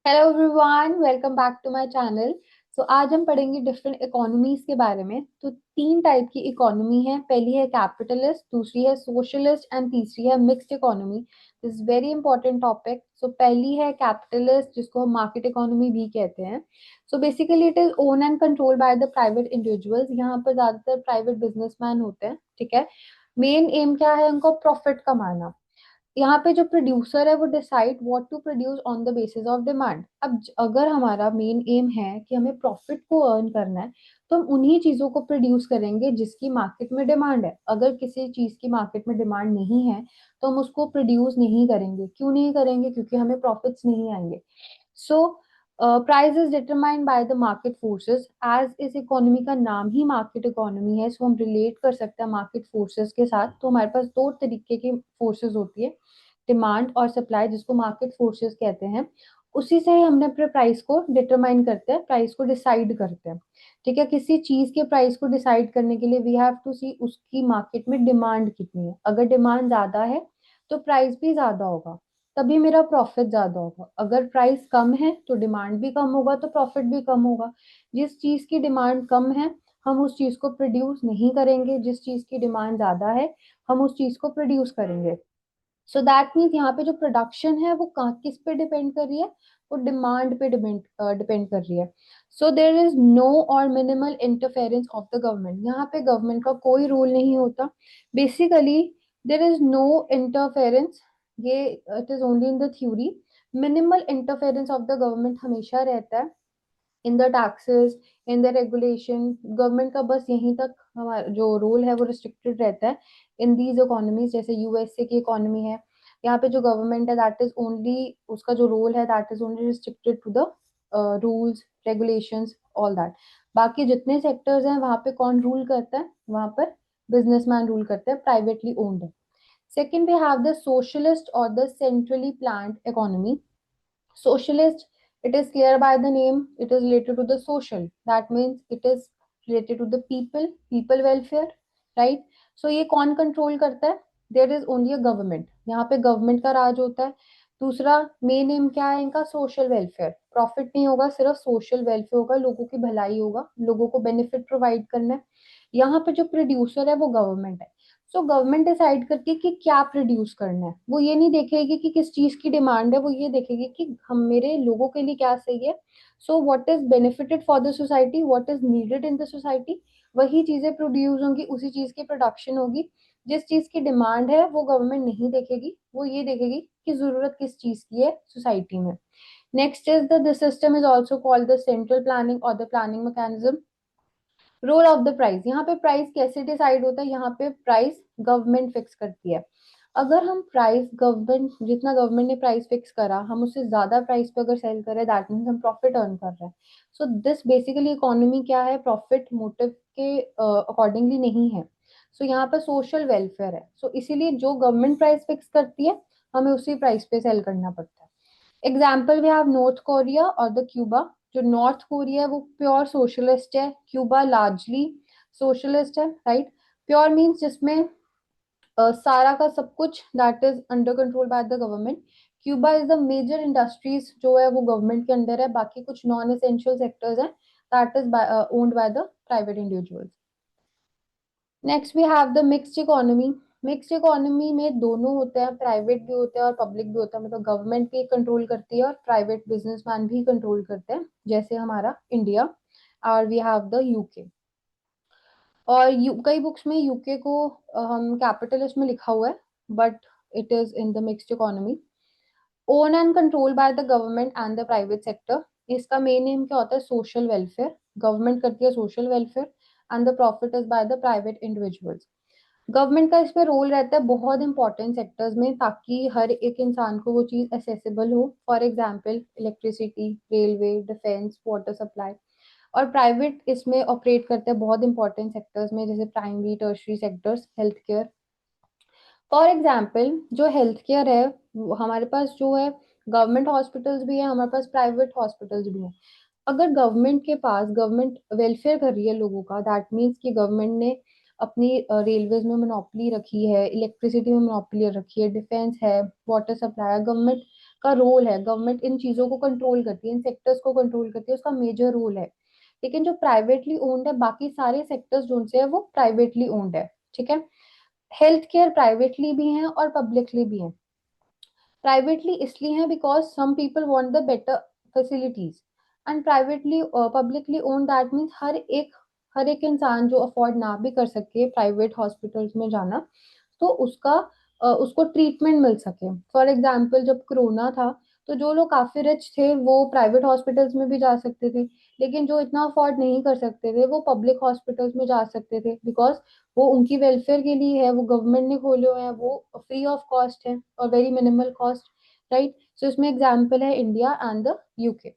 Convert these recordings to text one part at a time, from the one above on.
Hello everyone, welcome back to my channel. आज हम पढ़ेंगे डिफरेंट इकोनॉमीज के बारे में। तो तीन टाइप की इकोनॉमी है। पहली है कैपिटलिस्ट, दूसरी है सोशलिस्ट एंड तीसरी है mixed economy. This very important topic. पहली है कैपिटलिस्ट, जिसको हम मार्केट इकोनॉमी भी कहते हैं। Basically it is own and control by the private individuals. यहाँ पर ज्यादातर प्राइवेट बिजनेसमैन होते हैं, ठीक है। मेन एम क्या है उनको? प्रॉफिट कमाना। यहाँ पे जो प्रोड्यूसर है वो decide what to produce on the basis of demand. अब अगर हमारा मेन एम है कि हमें प्रॉफिट को अर्न करना है, तो हम उन्हीं चीजों को प्रोड्यूस करेंगे जिसकी मार्केट में डिमांड है। अगर किसी चीज की मार्केट में डिमांड नहीं है तो हम उसको प्रोड्यूस नहीं करेंगे। क्यों नहीं करेंगे? क्योंकि हमें प्रॉफिट्स नहीं आएंगे। So price is determined by the market forces. As इस इकोनॉमी का नाम ही मार्केट इकोनॉमी है, सो हम रिलेट कर सकते हैं मार्केट फोर्सेस के साथ। तो हमारे पास दो तरीके की फोर्सेस होती है, डिमांड और सप्लाई, जिसको मार्केट फोर्सेस कहते हैं। उसी से ही हमने अपने प्राइस को डिटरमाइन करते हैं, प्राइस को डिसाइड करते हैं। ठीक है, किसी चीज के प्राइस को डिसाइड करने के लिए वी हैव टू सी उसकी मार्केट में डिमांड कितनी है। अगर डिमांड ज्यादा है तो प्राइस भी ज्यादा होगा, तभी मेरा प्रॉफिट ज्यादा होगा। अगर प्राइस कम है तो डिमांड भी कम होगा, तो प्रॉफिट भी कम होगा। जिस चीज की डिमांड कम है हम उस चीज को प्रोड्यूस नहीं करेंगे, जिस चीज की डिमांड ज्यादा है हम उस चीज को प्रोड्यूस करेंगे। दैट मीन्स यहाँ पे जो प्रोडक्शन है वो किस पे डिपेंड कर रही है? वो डिमांड पे डिपेंड डिपेंड कर रही है। देर इज नो और minimal interference of the government. यहाँ पे गवर्नमेंट का कोई रोल नहीं होता। Basically there is no interference. ये it is only in the theory. Minimal interference of the government हमेशा रहता है in the taxes, in the regulation. Government का बस यहीं तक हमारा जो रोल है वो रिस्ट्रिक्टेड रहता है इन दीज इकोनॉमीज। जैसे यूएसए की इकोनॉमी है, यहाँ पे जो गवर्नमेंट है दैट इज ओनली, उसका जो रोल है that is only restricted to the rules, regulations, all that. बाकी जितने सेक्टर्स हैं वहां पे कौन रूल करता है? वहां पर बिजनेसमैन रूल करते हैं, प्राइवेटली ओन्ड है। Second, we have the socialist और the centrally planned economy. Socialist, it is clear by the name, it is related to the social. That means it is related to the people, people welfare, right? ये कौन control करता है? There is only a government. यहाँ पे government का राज होता है। दूसरा मेन एम क्या है इनका? Social welfare. प्रॉफिट नहीं होगा, सिर्फ सोशल वेलफेयर होगा, लोगों की भलाई होगा, लोगों को बेनिफिट प्रोवाइड करना है। यहाँ पे जो प्रोड्यूसर है वो गवर्नमेंट है। गवर्नमेंट डिसाइड करके कि क्या प्रोड्यूस करना है। वो ये नहीं देखेगी कि किस चीज की डिमांड है, वो ये देखेगी कि हम मेरे लोगों के लिए क्या सही है। What is benefited for the society, what is needed in the society, वही चीजें प्रोड्यूस होंगी, उसी चीज की प्रोडक्शन होगी। जिस चीज की डिमांड है वो गवर्नमेंट नहीं देखेगी, वो ये देखेगी कि जरूरत किस चीज की है सोसाइटी में। Next is the system is also called the central planning और the planning mechanism. Role of the price. यहाँ पे प्राइस कैसे डिसाइड होता है? यहाँ पे प्राइस गवर्नमेंट फिक्स करती है। अगर हम प्राइस, गवर्नमेंट जितना गवर्नमेंट ने प्राइस फिक्स करा, हम उससे ज्यादा प्राइस पे अगर सेल करें, दैट मीन्स हम प्रॉफिट अर्न कर रहे हैं। दिस बेसिकली इकोनॉमी क्या है? प्रॉफिट मोटिव के अकॉर्डिंगली नहीं है। यहाँ पर सोशल वेलफेयर है। इसीलिए जो गवर्नमेंट प्राइस फिक्स करती है हमें उसी प्राइस पे सेल करना पड़ता है। Example we have North Korea और द क्यूबा। जो नॉर्थ कोरिया है वो प्योर सोशलिस्ट है, क्यूबा लार्जली सोशलिस्ट है, राइट। प्योर मीन्स जिसमें सारा का सब कुछ that is under control by the government. Cuba is the major industries जो है वो गवर्नमेंट के अंडर है, बाकी कुछ नॉन एसेंशियल सेक्टर्स हैं that is owned by the private individuals. Next we have the mixed economy. Mixed economy में दोनों होते हैं, प्राइवेट भी होते हैं और पब्लिक भी होता है। मतलब गवर्नमेंट भी कंट्रोल करती है और प्राइवेट बिजनेसमैन भी कंट्रोल करते हैं, जैसे हमारा इंडिया। और वी हैव द यूके। और कई बुक्स में यूके को हम कैपिटलिस्ट में लिखा हुआ है, but it is in the mixed economy. Own and control by the government and the private sector. इसका मेन एम क्या होता है? Social welfare. गवर्नमेंट करती है social welfare and the profit is by the private individuals. Government का इसमें role रहता है बहुत इंपॉर्टेंट सेक्टर्स में, ताकि हर एक इंसान को वो चीज एसेसिबल हो। For example electricity, railway, defence, water supply. और प्राइवेट इसमें ऑपरेट करते हैं बहुत इंपॉर्टेंट सेक्टर्स में, जैसे primary, tertiary sectors, health care. For example जो हेल्थ केयर है हमारे पास जो है, गवर्नमेंट हॉस्पिटल्स भी है, हमारे पास प्राइवेट हॉस्पिटल्स भी हैं। अगर गवर्नमेंट के पास, गवर्नमेंट वेलफेयर कर रही है लोगों का, दैट मीन्स कि गवर्नमेंट ने अपनी रेलवेज में मोनोपोली रखी है, इलेक्ट्रिसिटी में मोनोपोली रखी है, डिफेंस है, वाटर सप्लाई, गवर्नमेंट का रोल है, गवर्नमेंट इन चीजों को कंट्रोल करती है, इन सेक्टर्स को कंट्रोल करती है, उसका मेजर रोल है। लेकिन जो प्राइवेटली ओन्ड है, बाकी सारे सेक्टर्स जो से है वो प्राइवेटली ओन्ड है। ठीक है। हेल्थ केयर प्राइवेटली भी है और पब्लिकली भी है। प्राइवेटली इसलिए है because some people want the better facilities, and privately publicly own that means हर एक इंसान जो अफोर्ड ना भी कर सके प्राइवेट हॉस्पिटल्स में जाना, तो उसको ट्रीटमेंट मिल सके। फॉर एग्जाम्पल जब कोरोना था, तो जो लोग काफी रिच थे वो प्राइवेट हॉस्पिटल्स में भी जा सकते थे, लेकिन जो इतना अफोर्ड नहीं कर सकते थे वो पब्लिक हॉस्पिटल्स में जा सकते थे, बिकॉज वो उनकी वेलफेयर के लिए है, वो गवर्नमेंट ने खोले हुए हैं, वो फ्री ऑफ कॉस्ट है और very minimal cost. Right. So इसमें एग्जाम्पल है India and the UK.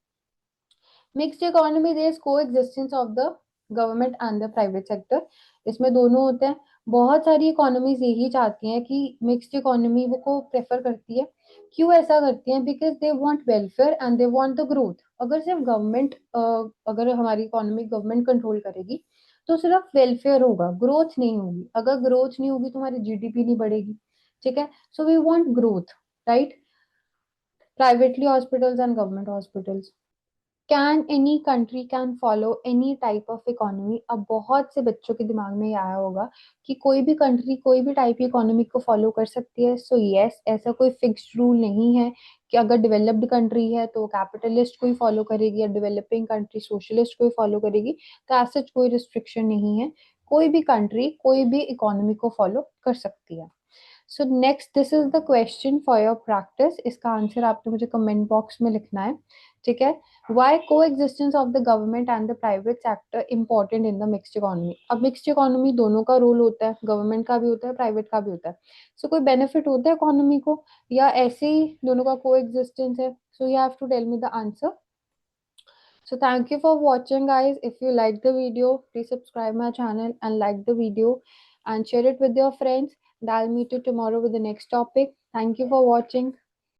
Mixed economy, there is coexistence of the government and the private sector. इसमें दोनों होते हैं। बहुत सारी इकोनॉमीज यही चाहती हैं कि मिक्स्ड इकोनॉमी वो को प्रेफर करती है। क्यों ऐसा करती हैं? Because they want welfare and they want the growth. अगर सिर्फ गवर्नमेंट अगर हमारी इकोनॉमी गवर्नमेंट कंट्रोल करेगी तो सिर्फ वेलफेयर होगा, ग्रोथ नहीं होगी। अगर ग्रोथ नहीं होगी तो हमारी जीडीपी नहीं बढ़ेगी। ठीक है। So we want growth, right? Privately hospitals and government hospitals. Can any country can follow any type of economy? अब बहुत से बच्चों के दिमाग में ये आया होगा कि कोई भी कंट्री कोई भी टाइप की इकोनॉमी को फॉलो कर सकती है। सो यस, ऐसा कोई फिक्स्ड रूल नहीं है कि अगर डेवलप्ड कंट्री है तो कैपिटलिस्ट को ही फॉलो करेगी या डेवलपिंग कंट्री सोशलिस्ट को ही फॉलो करेगी। तो ऐसा कोई रिस्ट्रिक्शन नहीं है, कोई भी कंट्री कोई भी इकोनॉमी को फॉलो कर सकती है। So next, this is the question for your practice. इसका आंसर आपने मुझे कमेंट बॉक्स में लिखना है। ठीक है। वाई को existence of the government and the private sector important in the mixed economy? अब मिक्सड इकोनॉमी दोनों का रोल होता है, गवर्नमेंट का भी होता है, प्राइवेट का भी होता है। सो कोई बेनिफिट होता है इकोनॉमी को, या ऐसे ही दोनों का को एग्जिस्टेंस है? So you have to tell me the answer. So thank you for watching, guys. If you like the video, please subscribe my channel and like the video and share it with your friends. And I'll meet you tomorrow with the next topic. Thank you for watching.